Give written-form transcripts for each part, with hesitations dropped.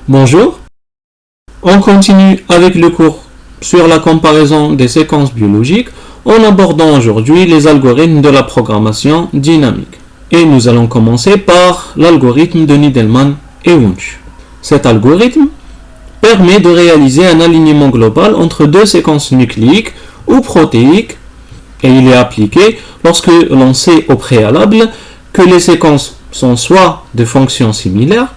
Bonjour, on continue avec le cours sur la comparaison des séquences biologiques en abordant aujourd'hui les algorithmes de la programmation dynamique. Et nous allons commencer par l'algorithme de Needleman et Wunsch. Cet algorithme permet de réaliser un alignement global entre deux séquences nucléiques ou protéiques et il est appliqué lorsque l'on sait au préalable que les séquences sont soit de fonctions similaires,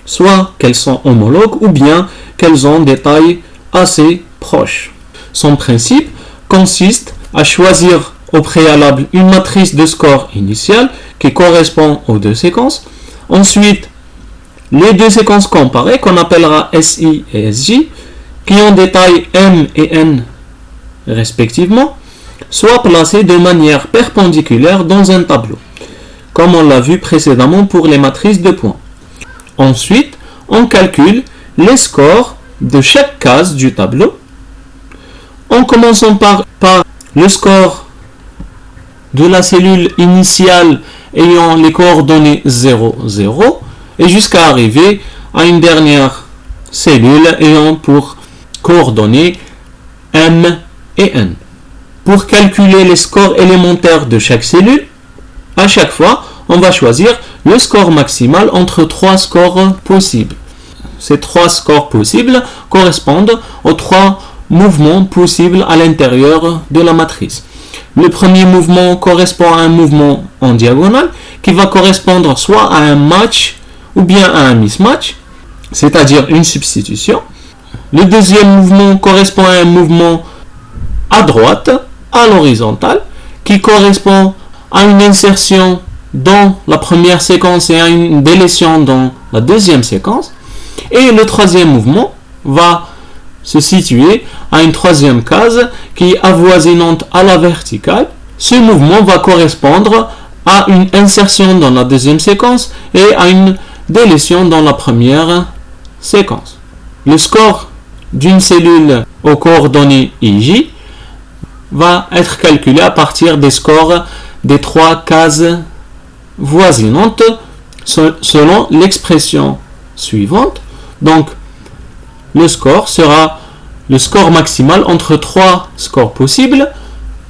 soit qu'elles sont homologues ou bien qu'elles ont des tailles assez proches. Son principe consiste à choisir au préalable une matrice de score initial qui correspond aux deux séquences. Ensuite, les deux séquences comparées qu'on appellera SI et SJ qui ont des tailles M et N respectivement soient placées de manière perpendiculaire dans un tableau, comme on l'a vu précédemment pour les matrices de points. Ensuite, on calcule les scores de chaque case du tableau, en commençant par le score de la cellule initiale ayant les coordonnées 0, 0, et jusqu'à arriver à une dernière cellule ayant pour coordonnées M et N. Pour calculer les scores élémentaires de chaque cellule, à chaque fois, on va choisir le score maximal entre trois scores possibles. Ces trois scores possibles correspondent aux trois mouvements possibles à l'intérieur de la matrice. Le premier mouvement correspond à un mouvement en diagonale qui va correspondre soit à un match ou bien à un mismatch, c'est-à-dire une substitution. Le deuxième mouvement correspond à un mouvement à droite, à l'horizontale, qui correspond à une insertion dans la première séquence et à une délétion dans la deuxième séquence. Et le troisième mouvement va se situer à une troisième case qui est avoisinante à la verticale. Ce mouvement va correspondre à une insertion dans la deuxième séquence et à une délétion dans la première séquence. Le score d'une cellule aux coordonnées IJ va être calculé à partir des scores des trois cases voisinantes selon l'expression suivante. Donc, le score sera le score maximal entre trois scores possibles.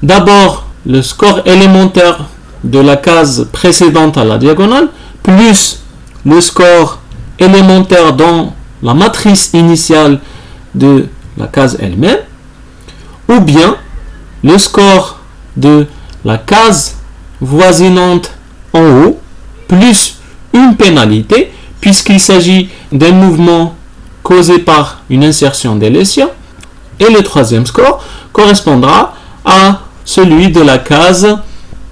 D'abord, le score élémentaire de la case précédente à la diagonale, plus le score élémentaire dans la matrice initiale de la case elle-même, ou bien le score de la case voisinante en haut, plus une pénalité, puisqu'il s'agit d'un mouvement causé par une insertion-délétion. Et le troisième score correspondra à celui de la case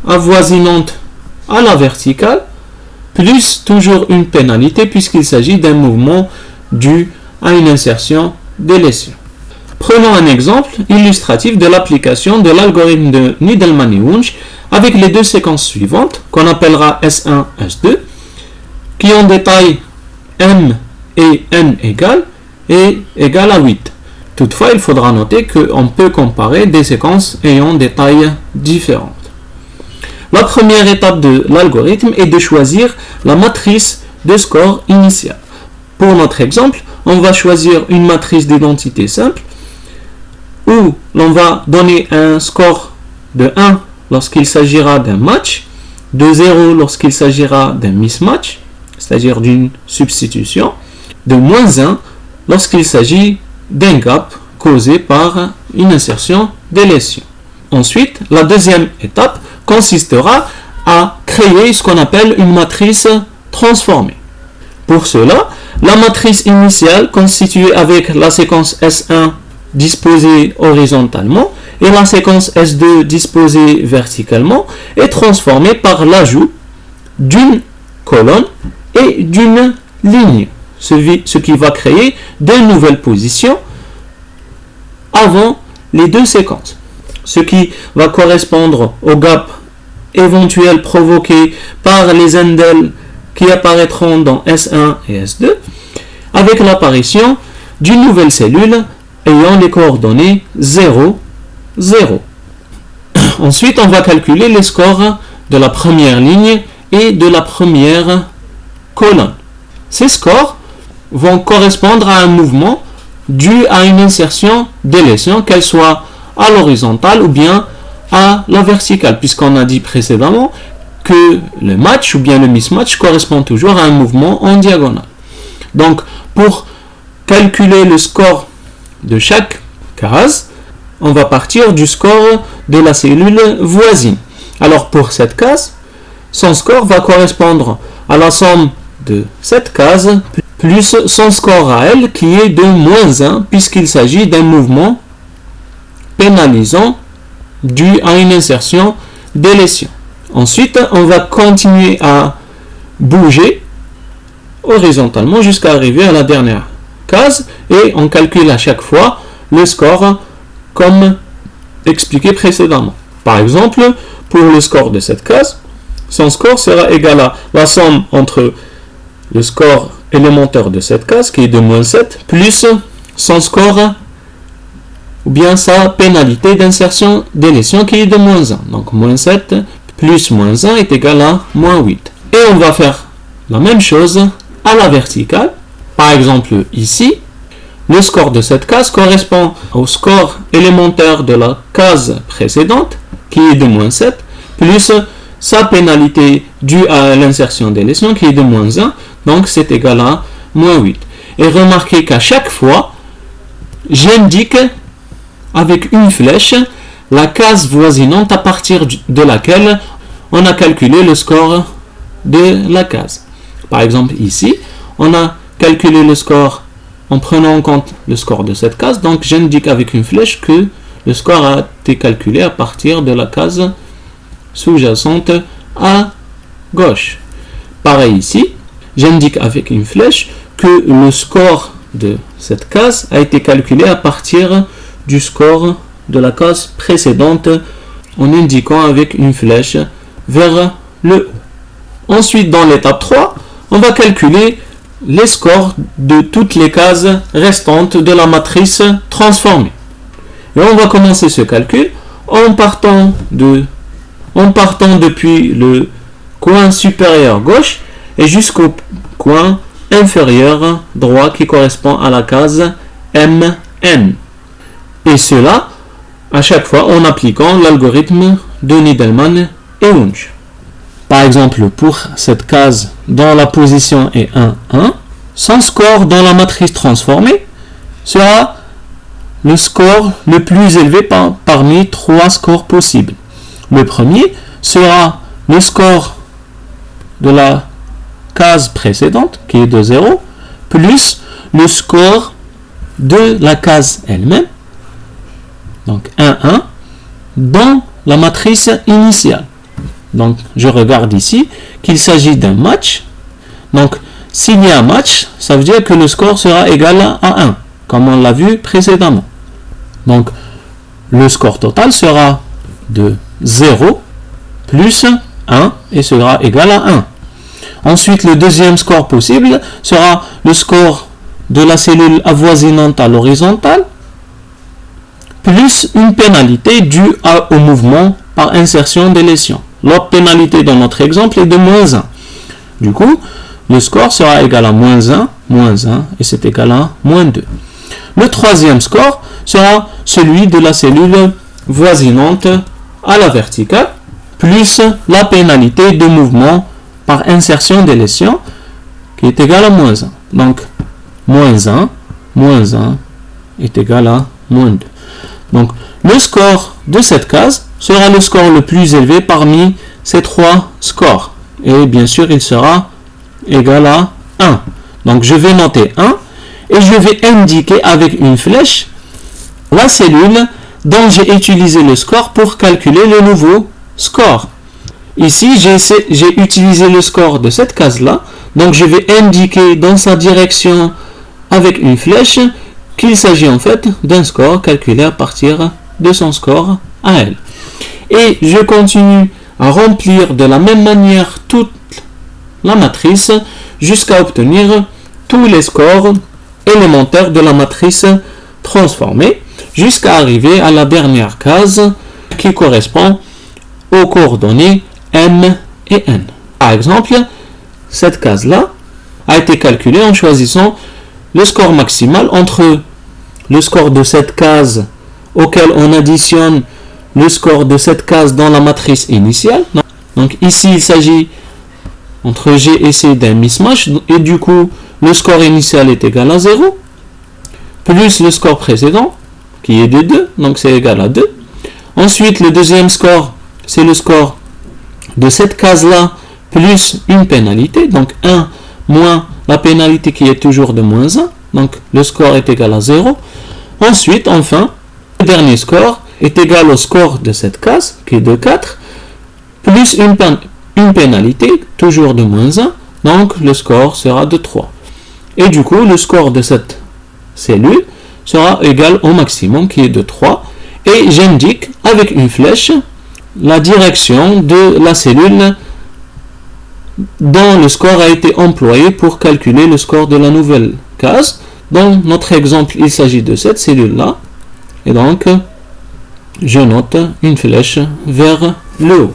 avoisinante à la verticale, plus toujours une pénalité, puisqu'il s'agit d'un mouvement dû à une insertion-délétion. Prenons un exemple illustratif de l'application de l'algorithme de Needleman et Wunsch avec les deux séquences suivantes, qu'on appellera S1, S2, qui ont des tailles M et N égales et égales à 8. Toutefois, il faudra noter qu'on peut comparer des séquences ayant des tailles différentes. La première étape de l'algorithme est de choisir la matrice de score initial. Pour notre exemple, on va choisir une matrice d'identité simple où l'on va donner un score de 1 lorsqu'il s'agira d'un match, de 0 lorsqu'il s'agira d'un mismatch, c'est-à-dire d'une substitution, de moins 1 lorsqu'il s'agit d'un gap causé par une insertion-délétion. Ensuite, la deuxième étape consistera à créer ce qu'on appelle une matrice transformée. Pour cela, la matrice initiale constituée avec la séquence S1 disposée horizontalement et la séquence S2 disposée verticalement est transformée par l'ajout d'une colonne et d'une ligne, ce qui va créer de nouvelles positions avant les deux séquences, ce qui va correspondre au gap éventuel provoqué par les indels qui apparaîtront dans S1 et S2 avec l'apparition d'une nouvelle cellule ayant les coordonnées 0, 0. Ensuite, on va calculer les scores de la première ligne et de la première colonne. Ces scores vont correspondre à un mouvement dû à une insertion délétion, qu'elle soit à l'horizontale ou bien à la verticale, puisqu'on a dit précédemment que le match ou bien le mismatch correspond toujours à un mouvement en diagonale. Donc, pour calculer le score de chaque case, on va partir du score de la cellule voisine. Alors, pour cette case, son score va correspondre à la somme de cette case plus son score à elle qui est de moins 1 puisqu'il s'agit d'un mouvement pénalisant dû à une insertion délétion. Ensuite, on va continuer à bouger horizontalement jusqu'à arriver à la dernière case et on calcule à chaque fois le score comme expliqué précédemment. Par exemple, pour le score de cette case, son score sera égal à la somme entre le score élémentaire de cette case qui est de moins 7 plus son score ou bien sa pénalité d'insertion délétion qui est de moins 1. Donc moins 7 plus moins 1 est égal à moins 8. Et on va faire la même chose à la verticale. Par exemple ici, le score de cette case correspond au score élémentaire de la case précédente qui est de moins 7 plus sa pénalité due à l'insertion délétion qui est de moins 1. Donc c'est égal à moins 8. Et remarquez qu'à chaque fois, j'indique avec une flèche la case voisinante à partir de laquelle on a calculé le score de la case. Par exemple ici, on a calculé le score en prenant en compte le score de cette case. Donc j'indique avec une flèche que le score a été calculé à partir de la case sous-jacente à gauche. Pareil ici, j'indique avec une flèche que le score de cette case a été calculé à partir du score de la case précédente en indiquant avec une flèche vers le haut. Ensuite, dans l'étape 3, on va calculer les scores de toutes les cases restantes de la matrice transformée. Et on va commencer ce calcul en partant depuis le coin supérieur gauche et jusqu'au coin inférieur droit qui correspond à la case MN. Et cela à chaque fois en appliquant l'algorithme de Needleman et Wunsch. Par exemple, pour cette case dont la position est 1, 1, son score dans la matrice transformée sera le score le plus élevé parmi 3 scores possibles. Le premier sera le score de la case précédente, qui est de 0, plus le score de la case elle-même, donc 1, 1, dans la matrice initiale. Donc, je regarde ici qu'il s'agit d'un match. Donc, s'il y a un match, ça veut dire que le score sera égal à 1, comme on l'a vu précédemment. Donc, le score total sera de 0 plus 1 et sera égal à 1. Ensuite, le deuxième score possible sera le score de la cellule avoisinante à l'horizontale plus une pénalité due au mouvement par insertion délétion. La pénalité dans notre exemple est de moins 1. Du coup, le score sera égal à moins 1, et c'est égal à moins 2. Le troisième score sera celui de la cellule voisinante à la verticale, plus la pénalité de mouvement par insertion délétion, qui est égal à moins 1. Donc, moins 1 est égal à moins 2. Donc, le score de cette case sera le score le plus élevé parmi ces 3 scores. Et bien sûr, il sera égal à 1. Donc, je vais noter 1 et je vais indiquer avec une flèche la cellule dont j'ai utilisé le score pour calculer le nouveau score. Ici, j'ai utilisé le score de cette case-là. Donc, je vais indiquer dans sa direction avec une flèche qu'il s'agit en fait d'un score calculé à partir de son score à elle. Et je continue à remplir de la même manière toute la matrice jusqu'à obtenir tous les scores élémentaires de la matrice transformée jusqu'à arriver à la dernière case qui correspond aux coordonnées M et N. Par exemple, cette case-là a été calculée en choisissant le score maximal entre le score de cette case auquel on additionne le score de cette case dans la matrice initiale. Donc ici, il s'agit entre G et C d'un mismatch, et du coup, le score initial est égal à 0, plus le score précédent, qui est de 2, donc c'est égal à 2. Ensuite, le deuxième score, c'est le score de cette case-là, plus une pénalité, donc 1 moins la pénalité qui est toujours de moins 1, donc le score est égal à 0. Ensuite, enfin, le dernier score est égal au score de cette case, qui est de 4, plus une pénalité, toujours de moins 1, donc le score sera de 3. Et du coup, le score de cette cellule sera égal au maximum, qui est de 3, et j'indique avec une flèche la direction de la cellule dont le score a été employé pour calculer le score de la nouvelle case. Dans notre exemple, il s'agit de cette cellule-là, et donc je note une flèche vers le haut.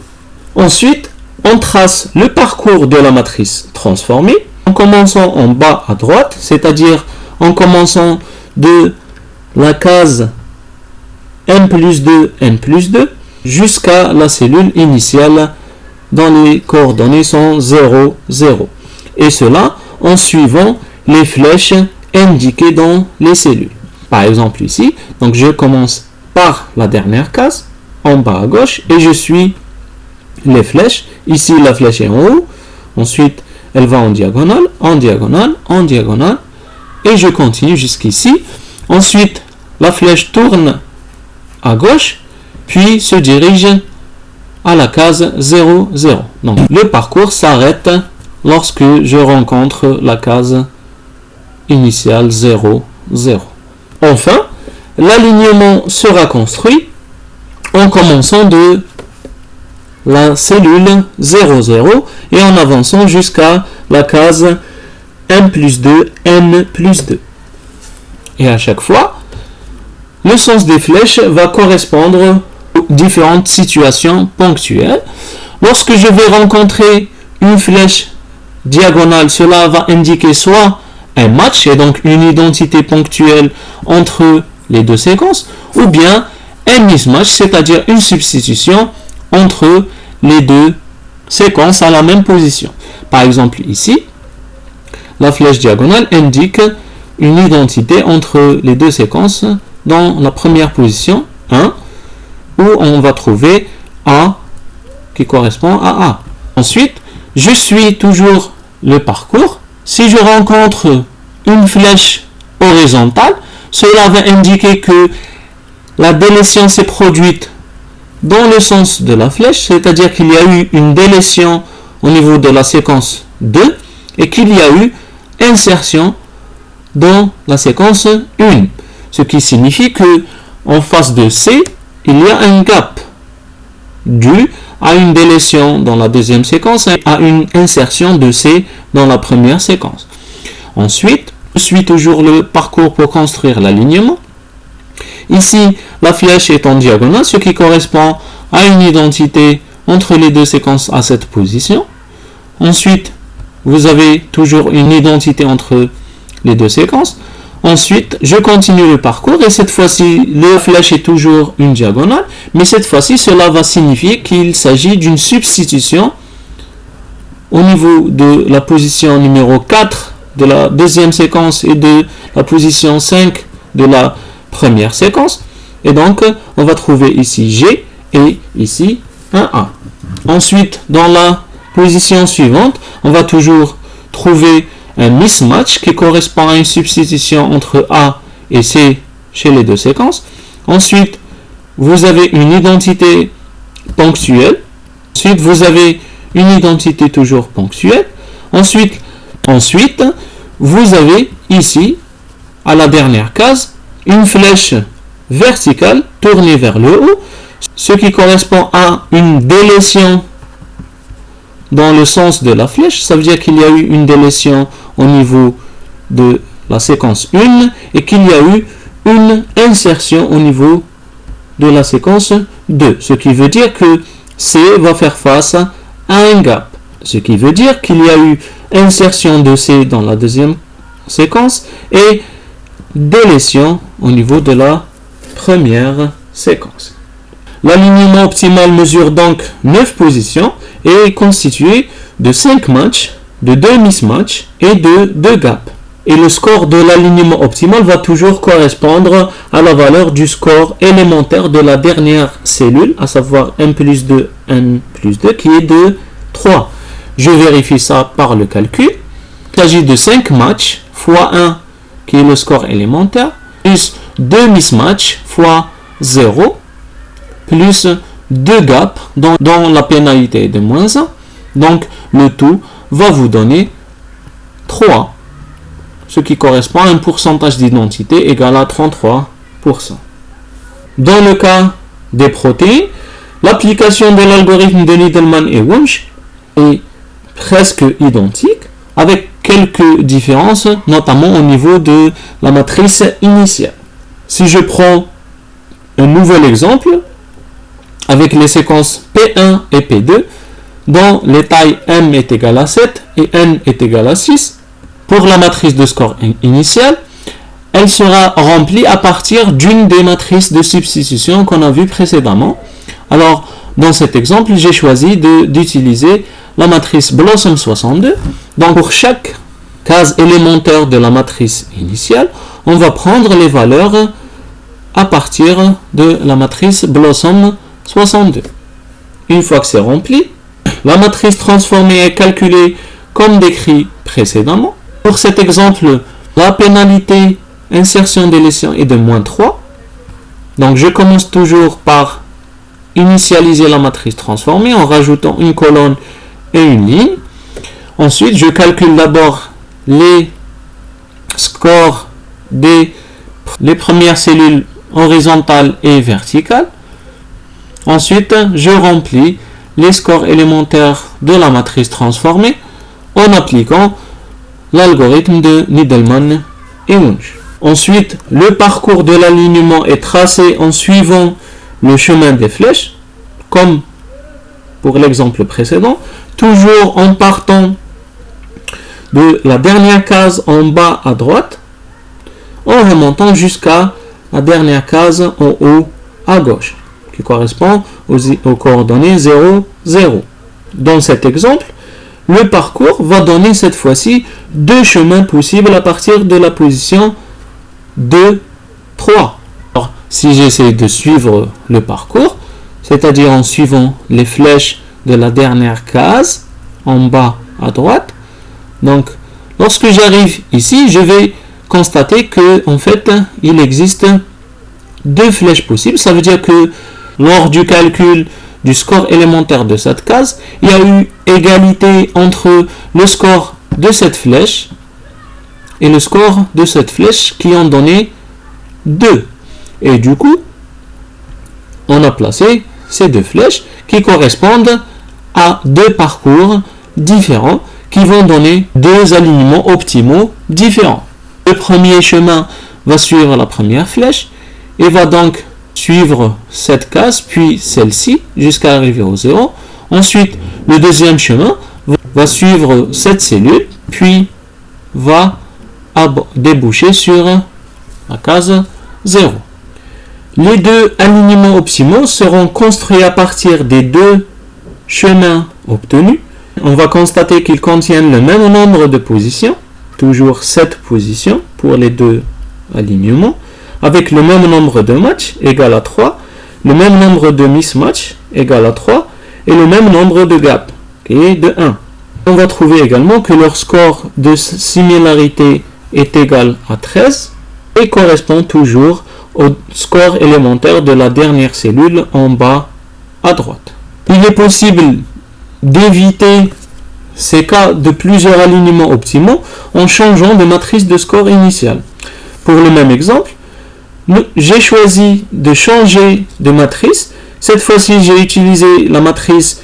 Ensuite, on trace le parcours de la matrice transformée en commençant en bas à droite, c'est-à-dire en commençant de la case n plus 2, n plus 2, jusqu'à la cellule initiale dont les coordonnées sont 0, 0. Et cela en suivant les flèches indiquées dans les cellules. Par exemple ici, donc je commence par la dernière case, en bas à gauche, et je suis les flèches. Ici, la flèche est en haut. Ensuite, elle va en diagonale, en diagonale, en diagonale, et je continue jusqu'ici. Ensuite, la flèche tourne à gauche, puis se dirige à la case 0, 0. Donc, le parcours s'arrête lorsque je rencontre la case initiale 0, 0. Enfin, l'alignement sera construit en commençant de la cellule 0, 0 et en avançant jusqu'à la case n plus 2, n plus 2. Et à chaque fois, le sens des flèches va correspondre aux différentes situations ponctuelles. Lorsque je vais rencontrer une flèche diagonale, cela va indiquer soit un match, et donc une identité ponctuelle entre les deux séquences, ou bien un mismatch, c'est-à-dire une substitution entre les deux séquences à la même position. Par exemple ici, la flèche diagonale indique une identité entre les deux séquences dans la première position 1, où on va trouver A qui correspond à A. Ensuite, je suis toujours le parcours. Si je rencontre une flèche horizontale, cela va indiquer que la délétion s'est produite dans le sens de la flèche, c'est-à-dire qu'il y a eu une délétion au niveau de la séquence 2 et qu'il y a eu insertion dans la séquence 1. Ce qui signifie que en face de C, il y a un gap dû à une délétion dans la deuxième séquence et à une insertion de C dans la première séquence. Ensuite, je suis toujours le parcours pour construire l'alignement. Ici, la flèche est en diagonale, ce qui correspond à une identité entre les deux séquences à cette position. Ensuite, vous avez toujours une identité entre les deux séquences. Ensuite, je continue le parcours et cette fois-ci, la flèche est toujours une diagonale, mais cette fois-ci, cela va signifier qu'il s'agit d'une substitution au niveau de la position numéro 4 de la deuxième séquence et de la position 5 de la première séquence. Et donc, on va trouver ici G et ici un A. Ensuite, dans la position suivante, on va toujours trouver un mismatch qui correspond à une substitution entre A et C chez les deux séquences. Ensuite, vous avez une identité ponctuelle. Ensuite, vous avez une identité toujours ponctuelle. Ensuite, vous avez ici, à la dernière case, une flèche verticale tournée vers le haut, ce qui correspond à une délétion dans le sens de la flèche. Ça veut dire qu'il y a eu une délétion au niveau de la séquence 1 et qu'il y a eu une insertion au niveau de la séquence 2. Ce qui veut dire que C va faire face à un gap. Ce qui veut dire qu'il y a eu insertion de C dans la deuxième séquence et délétion au niveau de la première séquence. L'alignement optimal mesure donc 9 positions et est constitué de 5 matchs, de 2 mismatchs et de 2 gaps. Et le score de l'alignement optimal va toujours correspondre à la valeur du score élémentaire de la dernière cellule, à savoir n plus 2, n plus 2, qui est de 3. Je vérifie ça par le calcul. Il s'agit de 5 matchs fois 1, qui est le score élémentaire, plus 2 mismatchs fois 0, plus 2 gaps dont la pénalité est de moins 1. Donc, le tout va vous donner 3. Ce qui correspond à un pourcentage d'identité égal à 33%. Dans le cas des protéines, l'application de l'algorithme de Needleman et Wunsch est presque identique, avec quelques différences, notamment au niveau de la matrice initiale. Si je prends un nouvel exemple, avec les séquences P1 et P2, dont les tailles M est égale à 7 et N est égal à 6, pour la matrice de score initiale, elle sera remplie à partir d'une des matrices de substitution qu'on a vues précédemment. Alors, dans cet exemple, j'ai choisi d'utiliser la matrice Blossom 62. Donc, pour chaque case élémentaire de la matrice initiale, on va prendre les valeurs à partir de la matrice Blossom 62. Une fois que c'est rempli, la matrice transformée est calculée comme décrit précédemment. Pour cet exemple, la pénalité insertion délétion est de moins 3. Donc je commence toujours par initialiser la matrice transformée en rajoutant une colonne et une ligne. Ensuite, je calcule d'abord les scores des premières cellules horizontales et verticales. Ensuite, je remplis les scores élémentaires de la matrice transformée en appliquant l'algorithme de Needleman et Wunsch. Ensuite, le parcours de l'alignement est tracé en suivant le chemin des flèches, comme pour l'exemple précédent, toujours en partant de la dernière case en bas à droite, en remontant jusqu'à la dernière case en haut à gauche, qui correspond aux coordonnées 0, 0. Dans cet exemple, le parcours va donner cette fois-ci 2 chemins possibles à partir de la position 2, 3. Alors, si j'essaie de suivre le parcours, c'est-à-dire en suivant les flèches de la dernière case en bas à droite, donc lorsque j'arrive ici, je vais constater que en fait, il existe 2 flèches possibles. Ça veut dire que lors du calcul du score élémentaire de cette case, il y a eu égalité entre le score de cette flèche et le score de cette flèche qui ont donné 2. Et du coup, on a placé ces 2 flèches qui correspondent à 2 parcours différents qui vont donner 2 alignements optimaux différents. Le premier chemin va suivre la première flèche et va donc suivre cette case, puis celle-ci, jusqu'à arriver au 0. Ensuite, le deuxième chemin va suivre cette cellule, puis va déboucher sur la case 0. Les 2 alignements optimaux seront construits à partir des 2 chemins obtenus. On va constater qu'ils contiennent le même nombre de positions, toujours 7 positions pour les 2 alignements, avec le même nombre de matchs, égal à 3, le même nombre de mismatchs, égal à 3, et le même nombre de gaps, qui est de 1. On va trouver également que leur score de similarité est égal à 13 et correspond toujours au score élémentaire de la dernière cellule en bas à droite. Il est possible d'éviter ces cas de plusieurs alignements optimaux en changeant de matrice de score initiale. Pour le même exemple, j'ai choisi de changer de matrice. Cette fois-ci, j'ai utilisé la matrice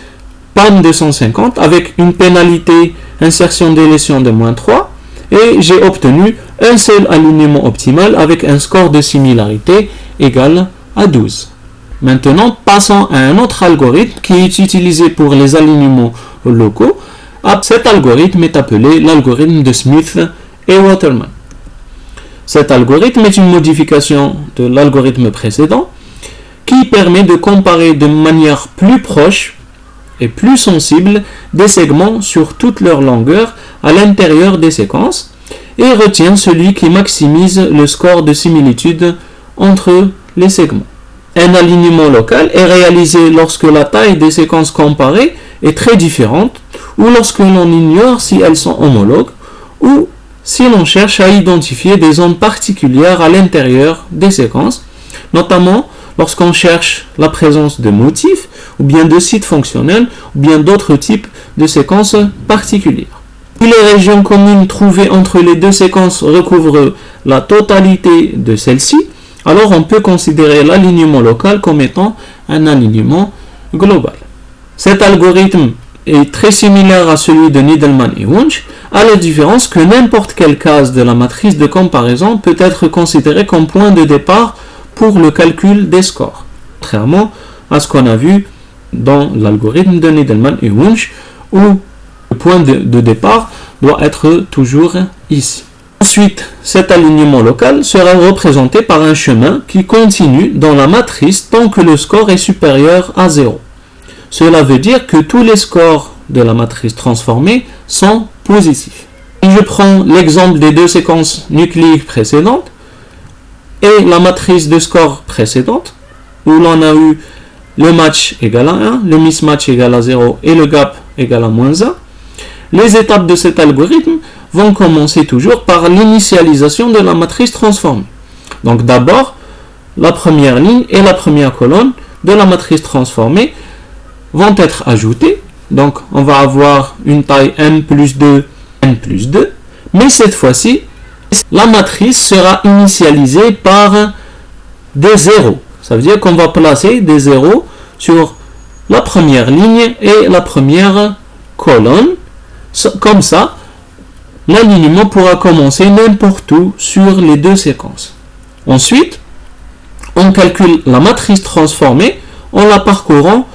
PAM 250 avec une pénalité insertion délétion de moins 3 et j'ai obtenu un seul alignement optimal avec un score de similarité égal à 12. Maintenant, passons à un autre algorithme qui est utilisé pour les alignements locaux. Cet algorithme est appelé l'algorithme de Smith et Waterman. Cet algorithme est une modification de l'algorithme précédent qui permet de comparer de manière plus proche et plus sensible des segments sur toute leur longueur à l'intérieur des séquences et retient celui qui maximise le score de similitude entre les segments. Un alignement local est réalisé lorsque la taille des séquences comparées est très différente ou lorsque l'on ignore si elles sont homologues ou si l'on cherche à identifier des zones particulières à l'intérieur des séquences, notamment lorsqu'on cherche la présence de motifs ou bien de sites fonctionnels ou bien d'autres types de séquences particulières. Si les régions communes trouvées entre les deux séquences recouvrent la totalité de celles-ci, alors on peut considérer l'alignement local comme étant un alignement global. Cet algorithme est très similaire à celui de Needleman et Wunsch, à la différence que n'importe quelle case de la matrice de comparaison peut être considérée comme point de départ pour le calcul des scores, contrairement à ce qu'on a vu dans l'algorithme de Needleman et Wunsch, où le point de départ doit être toujours ici. Ensuite, cet alignement local sera représenté par un chemin qui continue dans la matrice tant que le score est supérieur à 0. Cela veut dire que tous les scores de la matrice transformée sont positifs. Si je prends l'exemple des deux séquences nucléiques précédentes et la matrice de score précédente, où l'on a eu le match égal à 1, le mismatch égal à 0 et le gap égal à moins 1, les étapes de cet algorithme vont commencer toujours par l'initialisation de la matrice transformée. Donc d'abord, la première ligne et la première colonne de la matrice transformée vont être ajoutées. Donc on va avoir une taille n plus 2, n plus 2. Mais cette fois-ci, la matrice sera initialisée par des zéros. Ça veut dire qu'on va placer des zéros sur la première ligne et la première colonne. Comme ça, l'alignement pourra commencer n'importe où sur les deux séquences. Ensuite, on calcule la matrice transformée en la parcourant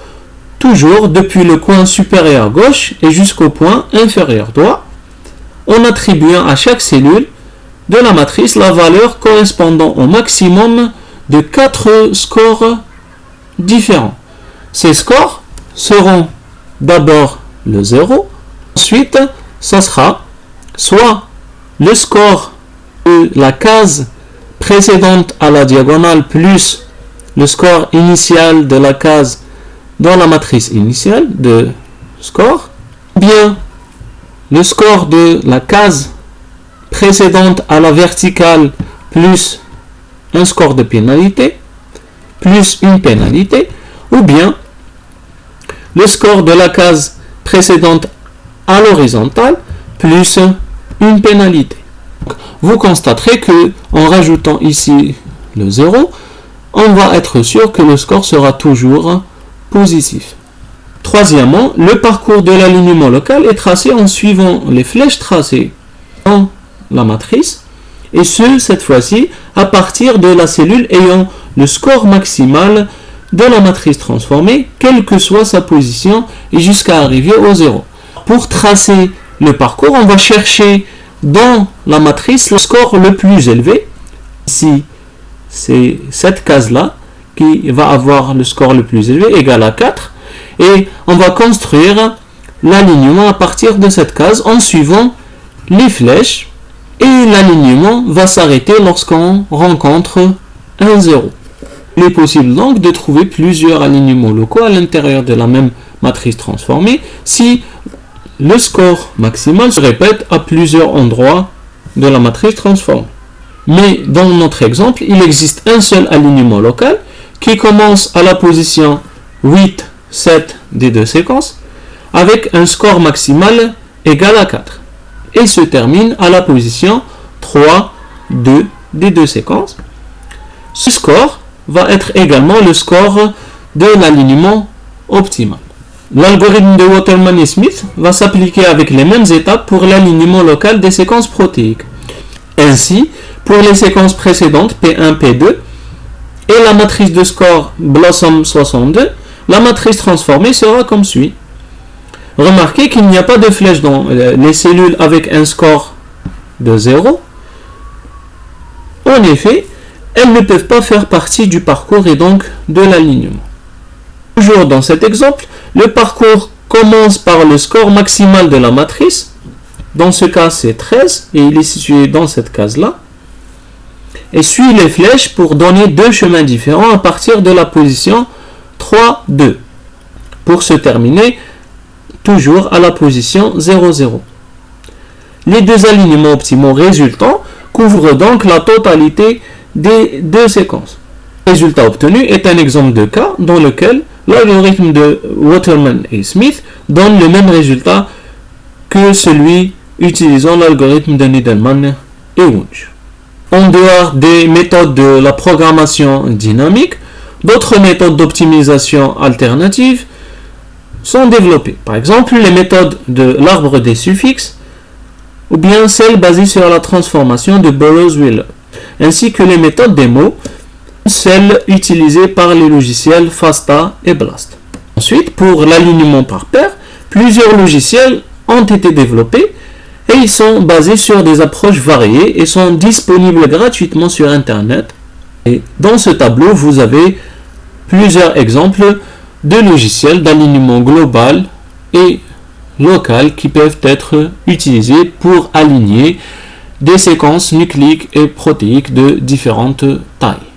toujours depuis le coin supérieur gauche et jusqu'au point inférieur droit, en attribuant à chaque cellule de la matrice la valeur correspondant au maximum de 4 scores différents. Ces scores seront d'abord le 0, ensuite ça sera soit le score de la case précédente à la diagonale plus le score initial de la case dans la matrice initiale de score, ou bien le score de la case précédente à la verticale plus un score de pénalité, plus une pénalité, ou bien le score de la case précédente à l'horizontale plus une pénalité. Vous constaterez que en rajoutant ici le 0, on va être sûr que le score sera toujours positif. Troisièmement, le parcours de l'alignement local est tracé en suivant les flèches tracées dans la matrice, et cette fois-ci à partir de la cellule ayant le score maximal de la matrice transformée, quelle que soit sa position, et jusqu'à arriver au 0. Pour tracer le parcours, on va chercher dans la matrice le score le plus élevé. Ici, c'est cette case-là qui va avoir le score le plus élevé, égal à 4. Et on va construire l'alignement à partir de cette case en suivant les flèches. Et l'alignement va s'arrêter lorsqu'on rencontre un 0. Il est possible donc de trouver plusieurs alignements locaux à l'intérieur de la même matrice transformée si le score maximal se répète à plusieurs endroits de la matrice transformée. Mais dans notre exemple, il existe un seul alignement local qui commence à la position 8, 7 des deux séquences avec un score maximal égal à 4 et se termine à la position 3, 2 des deux séquences. Ce score va être également le score de l'alignement optimal. L'algorithme de Waterman et Smith va s'appliquer avec les mêmes étapes pour l'alignement local des séquences protéiques. Ainsi, pour les séquences précédentes P1, P2 et la matrice de score Blossom 62, la matrice transformée sera comme suit. Remarquez qu'il n'y a pas de flèche dans les cellules avec un score de 0, en effet, elles ne peuvent pas faire partie du parcours et donc de l'alignement. Toujours dans cet exemple, le parcours commence par le score maximal de la matrice. Dans ce cas, c'est 13 et il est situé dans cette case-là. Et suit les flèches pour donner deux chemins différents à partir de la position 3, 2. Pour se terminer toujours à la position 0, 0. Les deux alignements optimaux résultants couvrent donc la totalité des deux séquences. Le résultat obtenu est un exemple de cas dans lequel l'algorithme de Waterman et Smith donne le même résultat que celui utilisant l'algorithme de Needleman et Wunsch. En dehors des méthodes de la programmation dynamique, d'autres méthodes d'optimisation alternatives sont développées. Par exemple, les méthodes de l'arbre des suffixes ou bien celles basées sur la transformation de Burrows-Wheeler, ainsi que les méthodes des mots, celles utilisées par les logiciels FASTA et BLAST. Ensuite, pour l'alignement par paire, plusieurs logiciels ont été développés et ils sont basés sur des approches variées et sont disponibles gratuitement sur Internet. Et dans ce tableau, vous avez plusieurs exemples de logiciels d'alignement global et local qui peuvent être utilisés pour aligner des séquences nucléiques et protéiques de différentes tailles.